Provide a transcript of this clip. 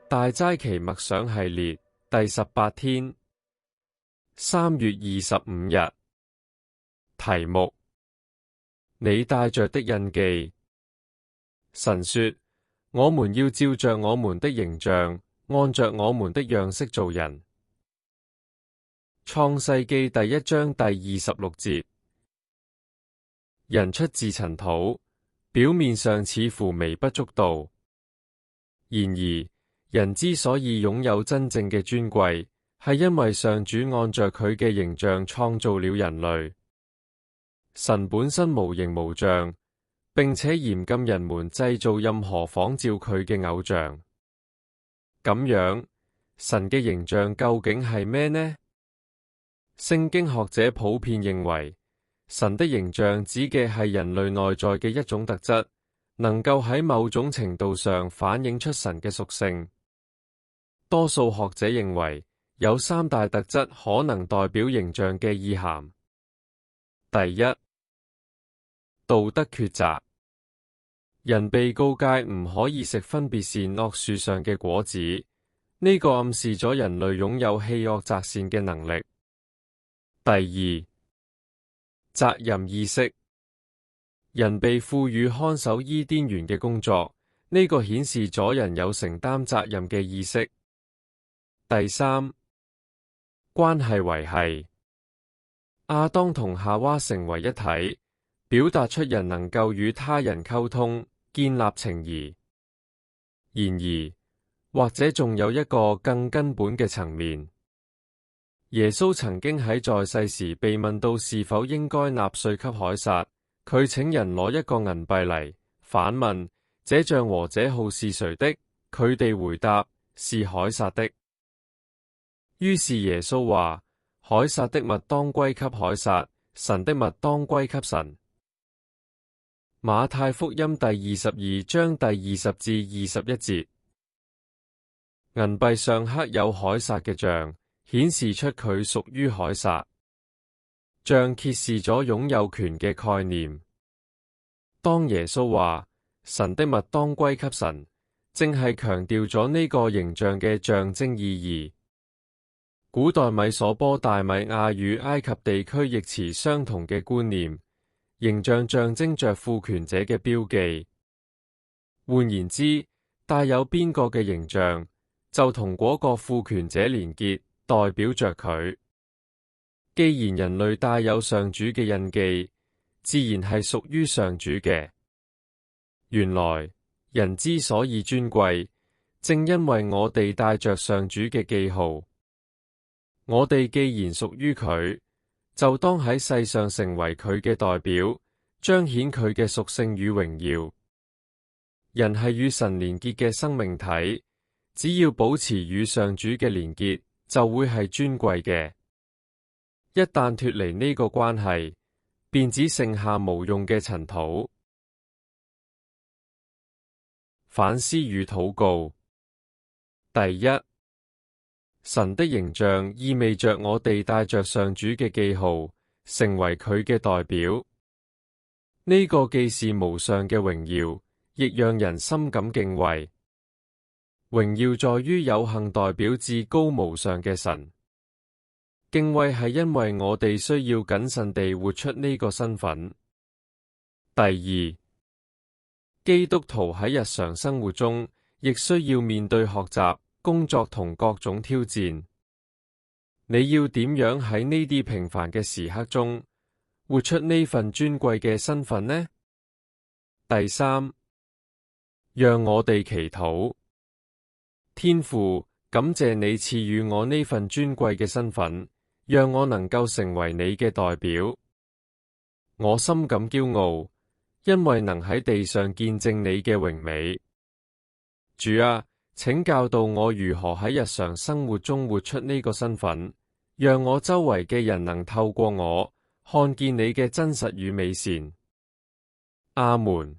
大齋期默想系列第18天，3月25日。題目：你帶着的印記。神說：我們要照着我們的形象，按着我們的樣式造人。創世記第1章第26節。人出自塵土，表面上似乎微不足道，然而人之所以擁有真正嘅尊貴，係因為上主按着佢嘅形象創造了人類。神本身無形無像，並且嚴禁人們製造任何仿照佢嘅偶像。咁樣，神嘅形象究竟係咩呢？聖經學者普遍認為，神的形象指嘅係人類內在嘅一種特質，能夠喺某種程度上反映出神嘅屬性。多數學者認為，有3大特質可能代表形象嘅意涵。第一，道德抉擇。人被告誡唔可以食分別善惡樹上嘅果子，呢個暗示咗人類擁有棄惡擇善嘅能力。第二，責任意識。人被賦予看守伊甸園嘅工作，呢個顯示咗人有承擔責任嘅意識。第三，關係維繫。亞當同夏娃成為一體，表達出人能夠與他人溝通，建立情誼。然而，或者仲有一個更根本嘅層面。耶穌曾經喺在世時被問到是否應該納稅給凱撒，佢請人攞一個銀幣嚟，反問：這像和這號是誰的？佢哋回答：是凱撒的。於是耶穌話：凱撒的物當歸給凱撒，神的物當歸給神。馬太福音第22章第20至21節。銀幣上刻有凱撒嘅像，顯示出佢屬於凱撒。像揭示咗擁有權嘅概念。當耶穌話神的物當歸給神，正係強調咗呢個形象嘅象徵意義。古代米索波大米亞與埃及地區亦持相同嘅觀念，形象象徵着父權者嘅標記。換言之，帶有邊個嘅形象，就同嗰個父權者連結，代表着佢。既然人類帶有上主嘅印記，自然係屬於上主嘅。原來人之所以尊貴，正因為我哋帶着上主嘅記號。我哋既然屬於佢，就當喺世上成為佢嘅代表，彰顯佢嘅屬性與榮耀。人係與神連結嘅生命體，只要保持與上主嘅連結，就會係尊貴嘅。一旦脫離呢個關係，便只剩下無用嘅塵土。反思與禱告。第一，神的形象意味着我哋帶着上主嘅記號，成為佢嘅代表。呢個既是無上嘅榮耀，亦讓人深感敬畏。榮耀在於有幸代表至高無上嘅神。敬畏係因為我哋需要謹慎地活出呢個身份。第二，基督徒喺日常生活中，亦需要面對學習、工作同各種挑戰。你要點樣喺呢啲平凡嘅時刻中，活出呢份尊貴嘅身份呢？第三，讓我哋祈禱。天父，感謝你賜予我呢份尊貴嘅身份，讓我能夠成為你嘅代表。我深感驕傲，因為能喺地上見證你嘅榮美。主啊，請教導我如何喺日常生活中活出呢個身份，讓我周圍嘅人能透過我，看見你嘅真實與美善。阿門。